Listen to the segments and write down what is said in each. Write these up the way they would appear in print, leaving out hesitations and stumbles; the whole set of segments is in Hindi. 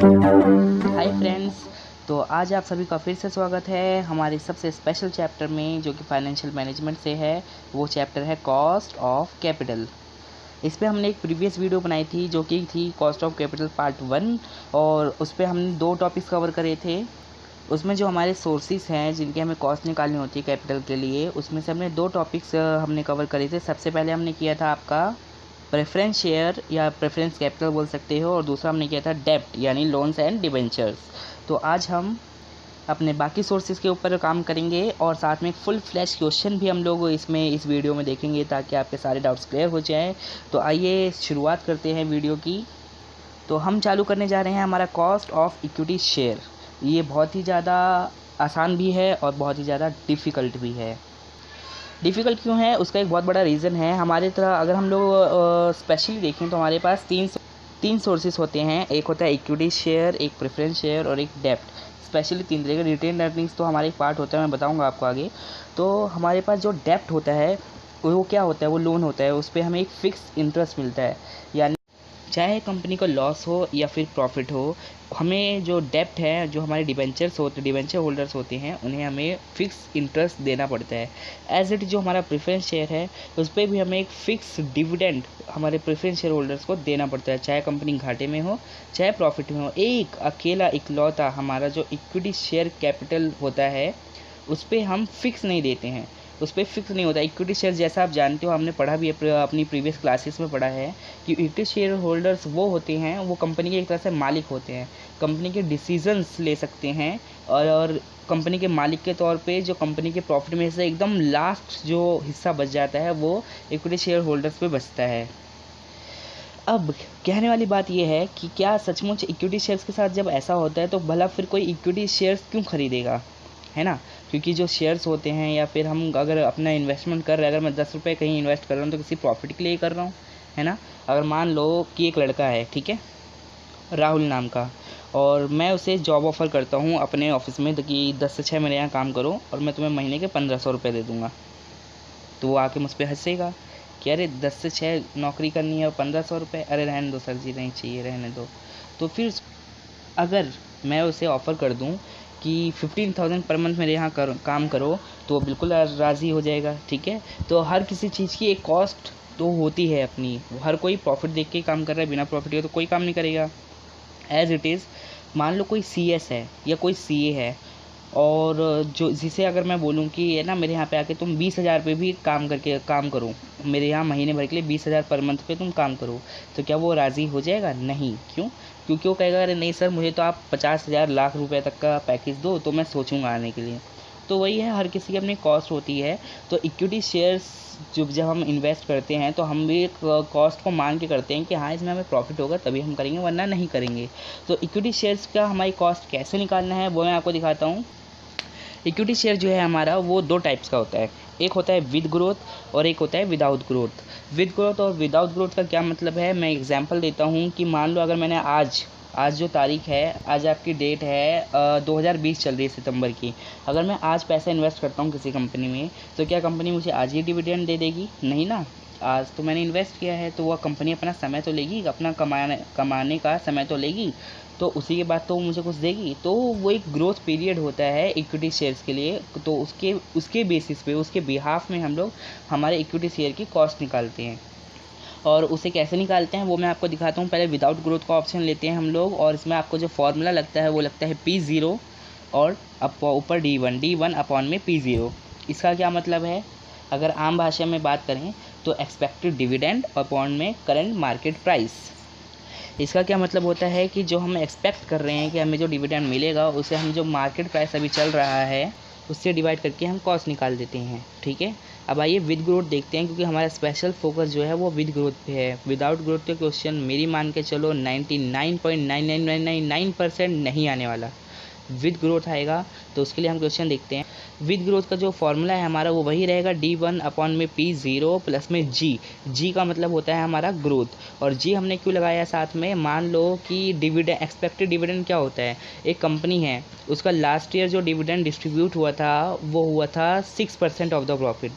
Hi friends. तो आज आप सभी का फिर से स्वागत है हमारे सबसे स्पेशल चैप्टर में जो कि फाइनेंशियल मैनेजमेंट से है। वो चैप्टर है कॉस्ट ऑफ कैपिटल। इस पे हमने एक प्रीवियस वीडियो बनाई थी जो कि थी कॉस्ट ऑफ कैपिटल पार्ट 1, और उस पर हमने 2 टॉपिक्स कवर करे थे। उसमें जो हमारे सोर्सेज हैं जिनके हमें कॉस्ट निकालनी होती है कैपिटल के लिए, उसमें से हमने 2 टॉपिक्स हमने कवर करे थे। सबसे पहले हमने किया था आपका प्रेफरेंस शेयर या प्रेफरेंस कैपिटल बोल सकते हो, और दूसरा हमने किया था डेब्ट यानी लोन्स एंड डिबेंचर्स। तो आज हम अपने बाकी सोर्सेज के ऊपर काम करेंगे और साथ में फुल फ्लैश क्वेश्चन भी हम लोग इसमें इस वीडियो में देखेंगे ताकि आपके सारे डाउट्स क्लियर हो जाएं। तो आइए शुरुआत करते हैं वीडियो की। तो हम चालू करने जा रहे हैं हमारा कॉस्ट ऑफ इक्विटी शेयर। ये बहुत ही ज़्यादा आसान भी है और बहुत ही ज़्यादा डिफ़िकल्ट भी है। डिफ़िकल्ट क्यों है उसका एक बहुत बड़ा रीज़न है। हमारे तरह अगर हम लोग स्पेशली देखें तो हमारे पास तीन सोर्सेज होते हैं। एक होता है इक्विटी शेयर, एक प्रेफरेंस शेयर और एक डेब्ट। स्पेशली 3 तरह के। रिटेन अर्निंग्स तो हमारे एक पार्ट होता है, मैं बताऊंगा आपको आगे। तो हमारे पास जो डेब्ट होता है वो क्या होता है, वो लोन होता है। उस पर हमें एक फ़िक्स इंटरेस्ट मिलता है, यानी चाहे कंपनी को लॉस हो या फिर प्रॉफिट हो, हमें जो डेब्ट है, जो हमारे डिबेंचर होल्डर्स होते हैं, उन्हें हमें फ़िक्स इंटरेस्ट देना पड़ता है। एज इट जो हमारा प्रेफरेंस शेयर है उस पर भी हमें एक फ़िक्स डिविडेंड हमारे प्रेफरेंस शेयर होल्डर्स को देना पड़ता है, चाहे कंपनी घाटे में हो चाहे प्रॉफिट में हो। एक अकेला इकलौता हमारा जो इक्विटी शेयर कैपिटल होता है उस पर हम फिक्स नहीं देते हैं, उस पर फिक्स नहीं होता। इक्विटी शेयर जैसा आप जानते हो, हमने पढ़ा भी अपनी प्रीवियस क्लासेस में पढ़ा है कि इक्विटी शेयर होल्डर्स वो होते हैं, वो कंपनी के एक तरह से मालिक होते हैं, कंपनी के डिसीजंस ले सकते हैं। और कंपनी के मालिक के तौर पे जो कंपनी के प्रॉफिट में से एकदम लास्ट जो हिस्सा बच जाता है वो इक्विटी शेयर होल्डर्स पे बचता है। अब कहने वाली बात यह है कि क्या सचमुच इक्विटी शेयर्स के साथ जब ऐसा होता है तो भला फिर कोई इक्विटी शेयर्स क्यों खरीदेगा, है ना। क्योंकि जो शेयर्स होते हैं, या फिर हम अगर अपना इन्वेस्टमेंट कर रहे हैं, अगर मैं 10 रुपये कहीं इन्वेस्ट कर रहा हूँ तो किसी प्रॉफिट के लिए ही कर रहा हूँ, है ना। अगर मान लो कि एक लड़का है, ठीक है, राहुल नाम का, और मैं उसे जॉब ऑफ़र करता हूँ अपने ऑफिस में तो कि 10 से 6 मेरे यहाँ काम करो और मैं तुम्हें महीने के 1500 रुपये दे दूँगा। तो वो आके मुझ पर हंसेगा कि अरे 10 से 6 नौकरी करनी है और 1500 रुपये, अरे रहने दो सर जी, नहीं चाहिए, रहने दो। तो फिर अगर मैं उसे ऑफ़र कर दूं कि 15,000 पर मंथ मेरे यहाँ काम करो तो वो बिल्कुल राज़ी हो जाएगा, ठीक है। तो हर किसी चीज़ की एक कॉस्ट तो होती है अपनी। हर कोई प्रॉफिट देख के काम कर रहा है, बिना प्रॉफिट के तो कोई काम नहीं करेगा। एज इट इज़ मान लो कोई CS है या कोई CA है, और जो जिसे अगर मैं बोलूँ कि है ना मेरे यहाँ पे आके तुम 20,000 पे भी काम करो, मेरे यहाँ महीने भर के लिए 20,000 पर मंथ पे तुम काम करो, तो क्या वो राज़ी हो जाएगा? नहीं। क्यों? क्योंकि वो कहेगा अरे नहीं सर, मुझे तो आप 50,000 लाख रुपए तक का पैकेज दो तो मैं सोचूंगा आने के लिए। तो वही है, हर किसी की अपनी कॉस्ट होती है। तो इक्विटी शेयर्स जब हम इन्वेस्ट करते हैं तो हम भी एक कॉस्ट को मान के करते हैं कि हाँ इसमें हमें प्रॉफिट होगा तभी हम करेंगे, वरना नहीं करेंगे। तो इक्विटी शेयर्स का हमारी कॉस्ट कैसे निकालना है वो मैं आपको दिखाता हूँ। इक्विटी शेयर जो है हमारा वो 2 टाइप्स का होता है। एक होता है विद ग्रोथ और एक होता है विदाउट ग्रोथ। विद ग्रोथ और विदाउट ग्रोथ का क्या मतलब है, मैं एग्जांपल देता हूँ कि मान लो अगर मैंने आज जो तारीख है, आज आपकी डेट है 2020 चल रही है सितंबर की। अगर मैं आज पैसा इन्वेस्ट करता हूँ किसी कंपनी में तो क्या कंपनी मुझे आज ही डिविडेंड दे देगी? नहीं ना। आज तो मैंने इन्वेस्ट किया है तो वह कंपनी अपना समय तो लेगी, अपना कमाने का समय तो लेगी, तो उसी के बाद तो मुझे कुछ देगी। तो वो एक ग्रोथ पीरियड होता है इक्विटी शेयर्स के लिए। तो उसके बेसिस पे, उसके बिहाफ में हम लोग हमारे इक्विटी शेयर की कॉस्ट निकालते हैं। और उसे कैसे निकालते हैं वो मैं आपको दिखाता हूँ। पहले विदाउट ग्रोथ का ऑप्शन लेते हैं हम लोग, और इसमें आपको जो फॉर्मूला लगता है वो लगता है P0 और ऊपर D1 अपॉन में P0। इसका क्या मतलब है, अगर आम भाषा में बात करें तो एक्सपेक्टेड डिविडेंड अपॉन में करंट मार्केट प्राइस। इसका क्या मतलब होता है कि जो हम एक्सपेक्ट कर रहे हैं कि हमें जो डिविडेंड मिलेगा उसे हम जो मार्केट प्राइस अभी चल रहा है उससे डिवाइड करके हम कॉस्ट निकाल देते हैं, ठीक है। अब आइए विद ग्रोथ देखते हैं, क्योंकि हमारा स्पेशल फोकस जो है वो विद ग्रोथ पे है। विदाउट ग्रोथ के क्वेश्चन मेरी मान के चलो 99.99999% नहीं आने वाला। विद ग्रोथ आएगा तो उसके लिए हम क्वेश्चन देखते हैं। विद ग्रोथ का जो फॉर्मूला है हमारा वो वही रहेगा D1 अपॉन में P0 प्लस में जी का मतलब होता है हमारा ग्रोथ। और जी हमने क्यों लगाया साथ में, मान लो कि डिविडेंड, एक्सपेक्टेड डिविडेंड क्या होता है, एक कंपनी है उसका लास्ट ईयर जो डिविडेंड डिस्ट्रीब्यूट हुआ था वो हुआ था 6% ऑफ द प्रॉफिट।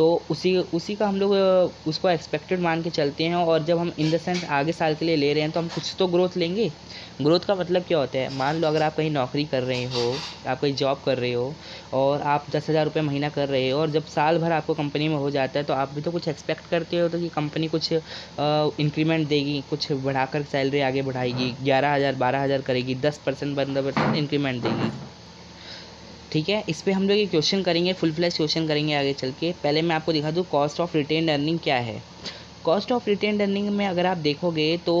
तो उसी का हम लोग उसको एक्सपेक्टेड मान के चलते हैं। और जब हम इन द सेंस आगे साल के लिए ले रहे हैं तो हम कुछ तो ग्रोथ लेंगे। ग्रोथ का मतलब क्या होता है, मान लो अगर आप कहीं नौकरी कर रहे हो, आप कहीं जॉब कर रहे हो और आप 10,000 रुपये महीना कर रहे हो, और जब साल भर आपको कंपनी में हो जाता है तो आप भी तो कुछ एक्सपेक्ट करते हो तो कि कंपनी कुछ इंक्रीमेंट देगी, कुछ बढ़ाकर सैलरी आगे बढ़ाएगी, 11,000 12,000 करेगी, 10% 15% इंक्रीमेंट देगी। ठीक है, इस पर हम लोग ये क्वेश्चन करेंगे, फुल फ्लैश क्वेश्चन करेंगे आगे चल के। पहले मैं आपको दिखा दूँ कॉस्ट ऑफ रिटेन्ड अर्निंग क्या है। कॉस्ट ऑफ रिटेन्ड अर्निंग में अगर आप देखोगे तो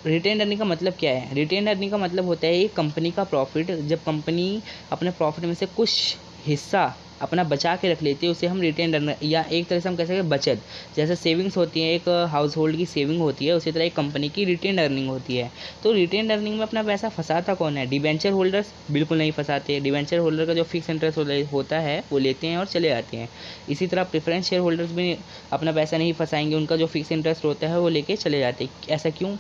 रिटेन्ड अर्निंग का मतलब क्या है। रिटेन्ड अर्निंग का मतलब होता है एक कंपनी का प्रॉफिट, जब कंपनी अपने प्रॉफिट में से कुछ हिस्सा अपना बचा के रख लेती है उसे हम रिटेन्ड अर्निंग, या एक तरह से हम कह सकते हैं बचत। जैसे सेविंग्स होती है, एक हाउस होल्ड की सेविंग होती है, उसी तरह एक कंपनी की रिटेन्ड अर्निंग होती है। तो रिटेन्ड अर्निंग में अपना पैसा फंसाता कौन है, डिबेंचर होल्डर्स बिल्कुल नहीं फंसाते। डिबेंचर होल्डर का जो फिक्स इंटरेस्ट होता है वो लेते हैं और चले जाते हैं। इसी तरह प्रेफरेंस शेयर होल्डर्स भी अपना पैसा नहीं फंसाएंगे, उनका जो फिक्स इंटरेस्ट होता है वो लेके चले जाते हैं। ऐसा क्यों?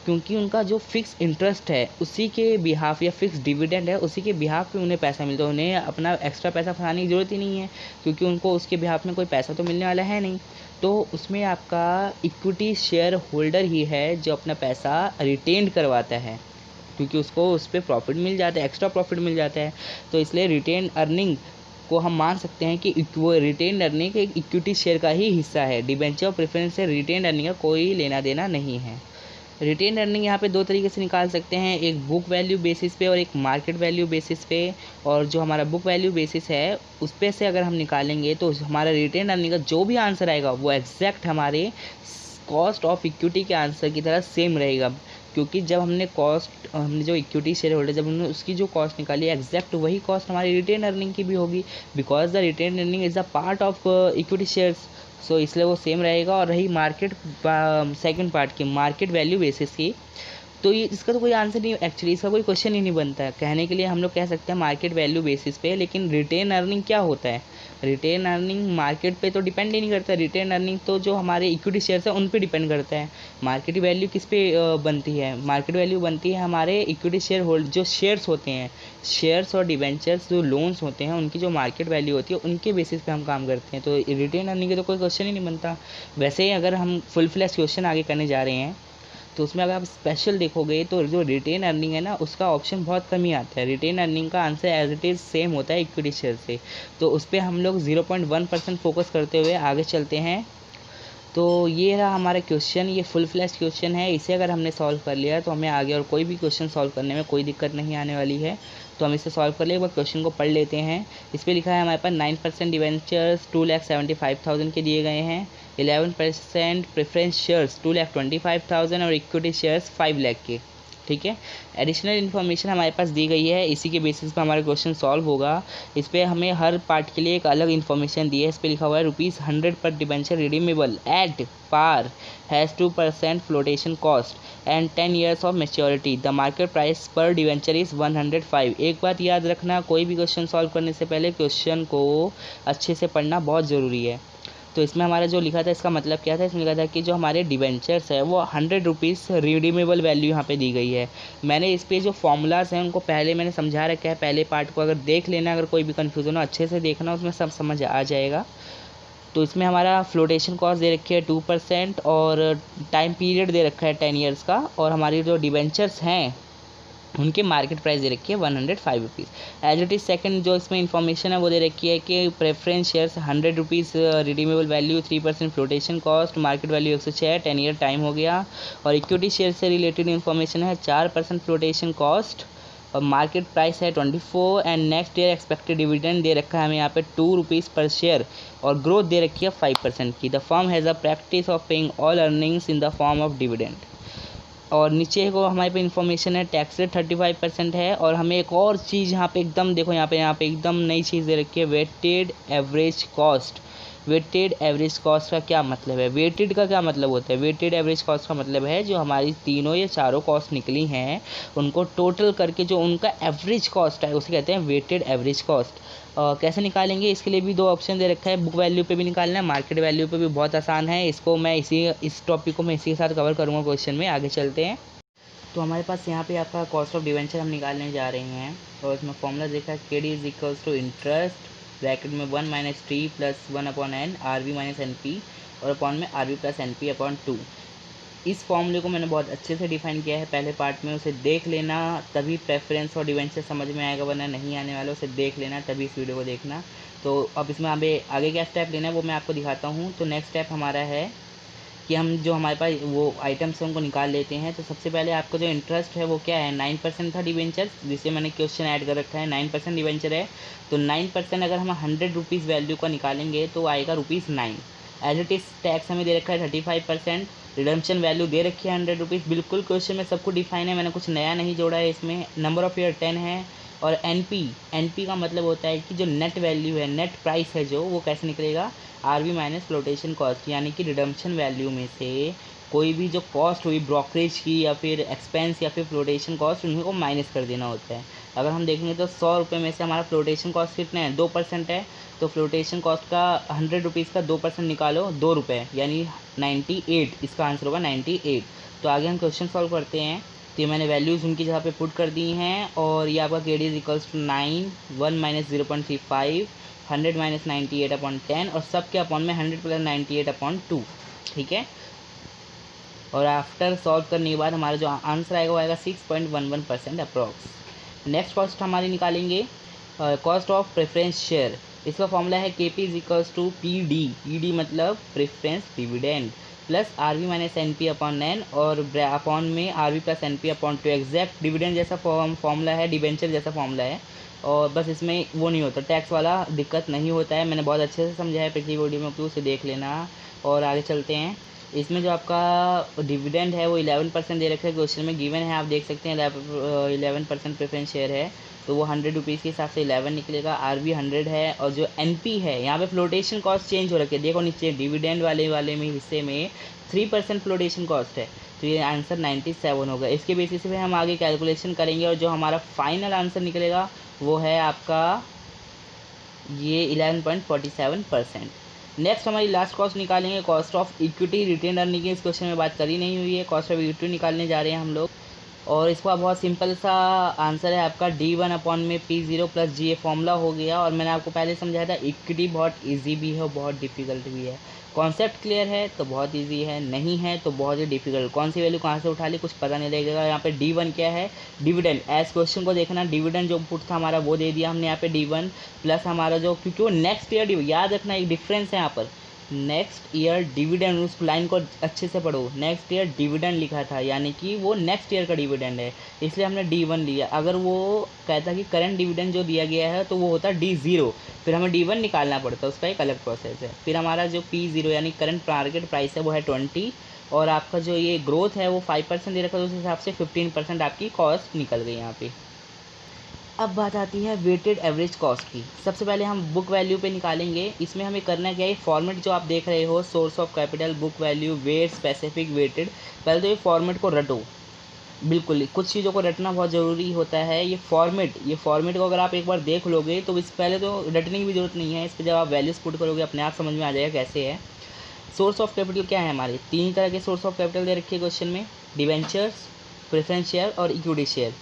क्योंकि उनका जो फिक्स इंटरेस्ट है उसी के बिहाफ, या फिक्स डिविडेंड है उसी के बिहाफ पे उन्हें पैसा मिलता है। उन्हें अपना एक्स्ट्रा पैसा फंसाने की ज़रूरत ही नहीं है, क्योंकि उनको उसके बिहाफ में कोई पैसा तो मिलने वाला है नहीं। तो उसमें आपका इक्विटी शेयर होल्डर ही है जो अपना पैसा रिटेन्ड करवाता है, क्योंकि उसको उस पर प्रॉफिट मिल जाता है, एक्स्ट्रा प्रॉफिट मिल जाता है। तो इसलिए रिटेन अर्निंग को हम मान सकते हैं कि वो रिटेन अर्निंग एक इक्विटी शेयर का ही हिस्सा है। डिबेंचर और प्रेफरेंस से रिटेन अर्निंग का कोई लेना देना नहीं है। रिटेन अर्निंग यहाँ पे दो तरीके से निकाल सकते हैं, एक बुक वैल्यू बेसिस पे और एक मार्केट वैल्यू बेसिस पे। और जो हमारा बुक वैल्यू बेसिस है उस पे से अगर हम निकालेंगे तो हमारा रिटेन अर्निंग का जो भी आंसर आएगा वो एग्जैक्ट हमारे कॉस्ट ऑफ इक्विटी के आंसर की तरह सेम रहेगा। क्योंकि जब हमने जो इक्विटी शेयर होल्डर, जब हमने उसकी जो कॉस्ट निकाली एग्जैक्ट वही कॉस्ट हमारी रिटेन अर्निंग की भी होगी, because the retained earning is a part of equity shares. So इसलिए वो सेम रहेगा। और रही मार्केट सेकंड पार्ट की मार्केट वैल्यू बेसिस की, तो ये इसका तो कोई आंसर नहीं, एक्चुअली इसका कोई क्वेश्चन ही नहीं बनता है। कहने के लिए हम लोग कह सकते हैं मार्केट वैल्यू बेसिस पे, लेकिन रिटेन अर्निंग क्या होता है। रिटेन अर्निंग मार्केट पे तो डिपेंड ही नहीं करता। रिटेन अर्निंग तो जो हमारे इक्विटी शेयर्स है उन पे डिपेंड करता है। मार्केट वैल्यू किस पे बनती है, मार्केट वैल्यू बनती है हमारे इक्विटी शेयर होल्ड जो शेयर्स होते हैं, शेयर्स और डिबेंचर्स जो लोन्स होते हैं उनकी जो मार्केट वैल्यू होती है उनके बेसिस पे हम काम करते हैं। तो रिटेन अर्निंग के तो कोई क्वेश्चन ही नहीं बनता। वैसे ही अगर हम फुल फ्लैश क्वेश्चन आगे करने जा रहे हैं तो उसमें अगर आप स्पेशल देखोगे तो जो रिटेन अर्निंग है ना उसका ऑप्शन बहुत कम ही आता है। रिटेन अर्निंग का answer as it is same होता है इक्विटी शेयर से। तो उस पर हम लोग 0.1% फोकस करते हुए आगे चलते हैं। तो ये रहा हमारा क्वेश्चन, ये फुल फ्लैश क्वेश्चन है। इसे अगर हमने सॉल्व कर लिया तो हमें आगे और कोई भी क्वेश्चन सॉल्व करने में कोई दिक्कत नहीं आने वाली है। तो हम इसे सॉल्व कर ले, एक बार क्वेश्चन को पढ़ लेते हैं। इस पर लिखा है हमारे पास 9% डिवेंचर्स 2,75,000 के दिए गए हैं, 11% प्रेफरेंस शेयर्स 2,25,000 और इक्विटी शेयर्स 5 लाख के। ठीक है, एडिशनल इन्फॉर्मेशन हमारे पास दी गई है, इसी के बेसिस पर हमारा क्वेश्चन सॉल्व होगा। इस पर हमें हर पार्ट के लिए एक अलग इन्फॉर्मेशन दी है। इस पर लिखा हुआ है ₹100 पर debenture redeemable at par has 2% flotation cost and 10 years of maturity. The market price per debenture is 105। एक बात याद रखना, कोई भी क्वेश्चन सॉल्व करने से पहले क्वेश्चन को अच्छे से पढ़ना बहुत ज़रूरी है। तो इसमें हमारा जो लिखा था इसका मतलब क्या था, इसमें लिखा था कि जो हमारे डिबेंचर्स है वो 100 रुपीज़ रिडीमेबल वैल्यू यहाँ पे दी गई है। मैंने इस पे जो फॉर्मूलाज हैं उनको पहले मैंने समझा रखा है, पहले पार्ट को अगर देख लेना, अगर कोई भी कन्फ्यूज़न हो अच्छे से देखना, उसमें सब समझ आ जाएगा। तो इसमें हमारा फ्लोटेशन कॉस्ट दे रखी है 2% और टाइम पीरियड दे रखा है 10 years का, और हमारी जो डिबेंचर्स हैं उनकी मार्केट प्राइस दे रखी है 105 rupees. As it is second जो इसमें इन्फॉर्मेशन है वो दे रखी है कि preference shares 100 rupees redeemable value, 3% flotation cost, market value 106, 10 year time हो गया। और इक्विटी शेयर से रिलेटेड इन्फॉर्मेशन है 4% फ्लोटेशन कॉस्ट और मार्केट प्राइस है 24 and next year expected dividend दे रखा है हमें यहाँ पे 2 रुपीज़ पर शेयर और ग्रोथ दे रखी है 5% की। The firm has a practice of paying all earnings in the form of dividend. और नीचे को हमारे पे इन्फॉर्मेशन है टैक्स रेट 35% है। और हमें एक और चीज़ यहाँ पे एकदम देखो, यहाँ पे एकदम नई चीज़ दे रखी है, weighted average cost. Weighted average cost का क्या मतलब है, वेटेड का क्या मतलब होता है। वेटेड एवरेज कॉस्ट का मतलब है जो हमारी तीनों या चारों कॉस्ट निकली हैं उनको टोटल करके जो उनका एवरेज कॉस्ट है उसे कहते हैं वेटेड एवरेज कॉस्ट। कैसे निकालेंगे, इसके लिए भी दो ऑप्शन दे रखा है, बुक वैल्यू पे भी निकालना है, मार्केट वैल्यू पे भी। बहुत आसान है, इसको मैं इस टॉपिक को मैं इसी के साथ कवर करूँगा क्वेश्चन में। आगे चलते हैं। तो हमारे पास यहाँ पे आपका कॉस्ट ऑफ डिवेंचर हम निकालने जा रहे हैं और इसमें फॉर्मूला देखा है, KD is equals to interest bracket में 1 minus T plus 1 upon N R V minus N P और अपॉन में R V plus N P upon 2। इस फॉर्मूले को मैंने बहुत अच्छे से डिफाइन किया है पहले पार्ट में, उसे देख लेना तभी प्रेफरेंस और डिवेंचर समझ में आएगा, वरना नहीं आने वाला। उसे देख लेना तभी इस वीडियो को देखना। तो अब इसमें आगे क्या स्टेप लेना है वो मैं आपको दिखाता हूँ। तो नेक्स्ट स्टेप हमारा है कि हम जो हमारे पास वो आइटम्स हैं उनको निकाल लेते हैं। तो सबसे पहले आपका जो इंटरेस्ट है वो क्या है, 9% था डिवेंचर, जिसे मैंने क्वेश्चन ऐड कर रखा है। 9% डिवेंचर है, तो 9% अगर हम 100 रुपीज़ वैल्यू का निकालेंगे तो आएगा ₹9। एज इट इज़ टैक्स हमें दे रखा है 35%, रिडम्पशन वैल्यू दे रखी है 100 रुपीज़। बिल्कुल क्वेश्चन में सब कुछ डिफाइन है, मैंने कुछ नया नहीं जोड़ा है इसमें। नंबर ऑफ़ ईयर 10 है। और एनपी का मतलब होता है कि जो नेट वैल्यू है, नेट प्राइस है जो, वो कैसे निकलेगा, आरवी माइनस फ्लोटेशन कॉस्ट, यानी कि रिडम्पशन वैल्यू में से कोई भी जो कॉस्ट हुई ब्रोकरेज की या फिर एक्सपेंस या फिर फ्लोटेशन कॉस्ट, उनको माइनस कर देना होता है। अगर हम देखेंगे तो 100 रुपये में से हमारा फ्लोटेशन कॉस्ट कितना है, 2% है। तो फ्लोटेशन कॉस्ट का 100 रुपीज़ का 2% निकालो, 2 रुपये, यानी 98। इसका आंसर होगा 98। तो आगे हम क्वेश्चन सॉल्व करते हैं। तो ये मैंने वैल्यूज़ उनकी जगह पे पुट कर दी हैं। और ये आपका K D is equals to 9, 1 minus 0.35, 100 minus 98 upon 10 और सब के अपॉन में 100 प्लस 98 अपॉन 2। ठीक है। और आफ्टर सॉल्व करने के बाद हमारा जो आंसर आएगा वो आएगा 6.11% अप्रॉक्स। नेक्स्ट कॉस्ट हमारी निकालेंगे कॉस्ट ऑफ प्रेफरेंस शेयर। इसका फॉर्मूला है K P is equals to P D, E D मतलब preference dividend, plus R V minus N P upon N और अपॉन में R V plus N P upon 2। Exact dividend जैसा फॉर्मूला है, डिबेंचर जैसा फॉर्मूला है। और बस इसमें वो नहीं होता, टैक्स वाला दिक्कत नहीं होता है। मैंने बहुत अच्छे से समझाया पिछली वीडियो में, तो उसे देख लेना। और आगे चलते हैं। इसमें जो आपका डिविडेंड है वो 11% दे रखा है, क्वेश्चन में गिवन है, आप देख सकते हैं 11% प्रेफरेंस शेयर है, तो वो 100 रुपीज़ के हिसाब से 11 निकलेगा। आर वी 100 है। और जो एन पी है, यहाँ पे फ्लोटेशन कॉस्ट चेंज हो रखी है, देखो नीचे डिविडेंड वाले में हिस्से में 3% फ्लोटेशन कॉस्ट है, तो ये आंसर 97 होगा। इसके बेसिस पे हम आगे कैलकुलेशन करेंगे और जो हमारा फाइनल आंसर निकलेगा वो है आपका ये 11.47%। नेक्स्ट हमारी लास्ट कॉस्ट निकालेंगे, cost of equity retained earning की। इस क्वेश्चन में बात करी नहीं हुई है, कॉस्ट ऑफ इक्विटी निकालने जा रहे हैं हम लोग। और इसका बहुत सिंपल सा आंसर है आपका D1 अपॉन में P0 प्लस जी, ये फॉर्मूला हो गया। और मैंने आपको पहले समझाया था इक्विटी बहुत इजी भी है और बहुत डिफिकल्ट भी है। कॉन्सेप्ट क्लियर है तो बहुत इजी है, नहीं है तो बहुत ही डिफिकल्ट। कौन सी वैल्यू कहाँ से उठा ली कुछ पता नहीं लगेगा। यहाँ पे D1 क्या है, डिविडेंड। एज क्वेश्चन को देखना, डिविडेंड जो पुट था हमारा वो दे दिया हमने यहाँ पे D1 प्लस हमारा जो, क्योंकि वो नेक्स्ट ईयर, याद रखना एक डिफरेंस है यहाँ पर, नेक्स्ट ईयर डिविडेंड, उस लाइन को अच्छे से पढ़ो, नेक्स्ट ईयर डिविडेंड लिखा था, यानी कि वो नेक्स्ट ईयर का डिविडेंड है, इसलिए हमने D1 लिया। अगर वो कहता कि करंट डिविडेंड जो दिया गया है तो वो होता D0, फिर हमें D1 निकालना पड़ता, उसका एक अलग प्रोसेस है। फिर हमारा जो P0 यानी करंट मार्केट प्राइस है वो है 20, और आपका जो ये ग्रोथ है वो 5% दे रखा है, उस हिसाब से 15% आपकी कॉस्ट निकल गई यहाँ पे। अब बात आती है वेटेड एवरेज कॉस्ट की। सबसे पहले हम बुक वैल्यू पे निकालेंगे। इसमें हमें करना क्या है, फॉर्मेट जो आप देख रहे हो, source of capital, book value, weight, specific, weighted, पहले तो ये फॉर्मेट को रटो। बिल्कुल कुछ चीज़ों को रटना बहुत ज़रूरी होता है। ये फॉर्मेट को अगर आप एक बार देख लोगे तो इस पहले तो रटने की भी ज़रूरत नहीं है, इस पर जब आप वैल्यूज़ पुट करोगे अपने आप समझ में आ जाएगा कैसे है। सोर्स ऑफ कैपिटल क्या है हमारे, 3 तरह के सोर्स ऑफ कैपिटल दे रखे हैं क्वेश्चन में, डिवेंचर्स, प्रेफरेंस शेयर और equity share.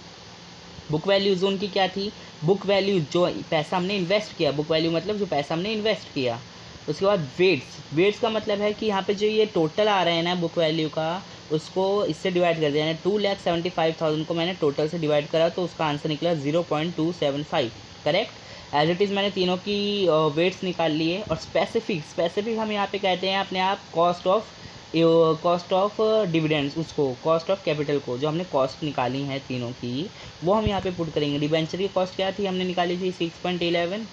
Book value zone की क्या थी, बुक वैल्यू जो पैसा हमने इन्वेस्ट किया, बुक वैल्यू मतलब जो पैसा हमने इन्वेस्ट किया। उसके बाद वेट्स का मतलब है कि यहाँ पे जो ये टोटल आ रहे हैं ना बुक वैल्यू का, उसको इससे डिवाइड कर दिया, यानी 2,75,000 को मैंने टोटल से डिवाइड करा तो उसका आंसर निकला 0.275, करेक्ट। एज इट इज़ मैंने तीनों की वेट्स निकाल लिए। और स्पेसिफिक हम यहाँ पे कहते हैं अपने आप कॉस्ट ऑफ डिविडेंड्स, उसको कॉस्ट ऑफ कैपिटल को, जो हमने कॉस्ट निकाली है तीनों की, वो हम यहाँ पे पुट करेंगे। डिबेंचर की कॉस्ट क्या थी, हमने निकाली थी 6.11,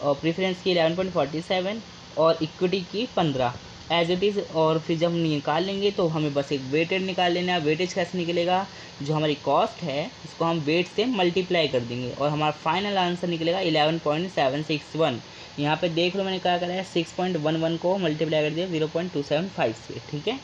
और प्रेफरेंस की 11.47 और इक्विटी की 15 एज इट इज़। और फिर जब हम निकाल लेंगे तो हमें बस एक वेटेड निकाल लेना है। वेटेज कैसे निकलेगा, जो हमारी कॉस्ट है इसको हम वेट से मल्टीप्लाई कर देंगे और हमारा फाइनल आंसर निकलेगा 11.761। यहाँ पे देख लो मैंने क्या करा है, 6.11 को मल्टीप्लाई कर दिया 0.275 से, ठीक है।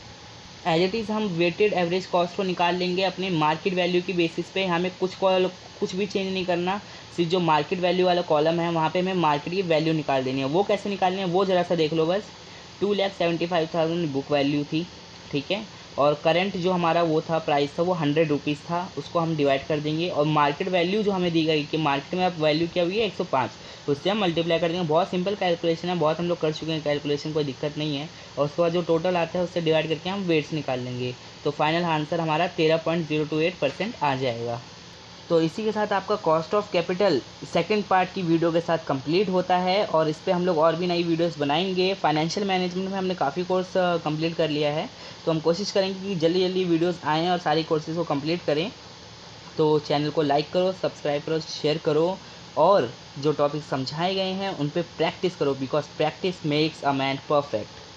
एज इट इज़ हम वेटेड एवरेज कॉस्ट को निकाल लेंगे अपने मार्केट वैल्यू की बेसिस पे। हमें कुछ भी चेंज नहीं करना, सिर्फ जो मार्केट वैल्यू वाला कॉलम है वहाँ पे हमें मार्केट की वैल्यू निकाल देनी है। वो कैसे निकालनी है वो ज़रा सा देख लो बस। 2,75,000 बुक वैल्यू थी, ठीक है, और करंट जो हमारा वो था प्राइस था वो 100 रुपीज़ था, उसको हम डिवाइड कर देंगे। और मार्केट वैल्यू जो हमें दी गई कि मार्केट में अब वैल्यू क्या हुई है 105, तो उससे हम मल्टीप्लाई कर देंगे। बहुत सिंपल कैलकुलेशन है, बहुत हम लोग कर चुके हैं कैलकुलेशन, कोई दिक्कत नहीं है। और उसके बाद जो टोटल आता है उससे डिवाइड करके हम वेट्स निकाल लेंगे, तो फाइनल आंसर हमारा 13.028% आ जाएगा। तो इसी के साथ आपका cost of capital second part की वीडियो के साथ कंप्लीट होता है। और इस पे हम लोग और भी नई वीडियोस बनाएंगे। फाइनेंशियल मैनेजमेंट में हमने काफ़ी कोर्स कंप्लीट कर लिया है, तो हम कोशिश करेंगे कि जल्दी जल्दी वीडियोस आएँ और सारी कोर्सेज़ को कंप्लीट करें। तो चैनल को लाइक करो, सब्सक्राइब करो, शेयर करो, और जो टॉपिक समझाए गए हैं उन पे प्रैक्टिस करो, because practice makes a man perfect.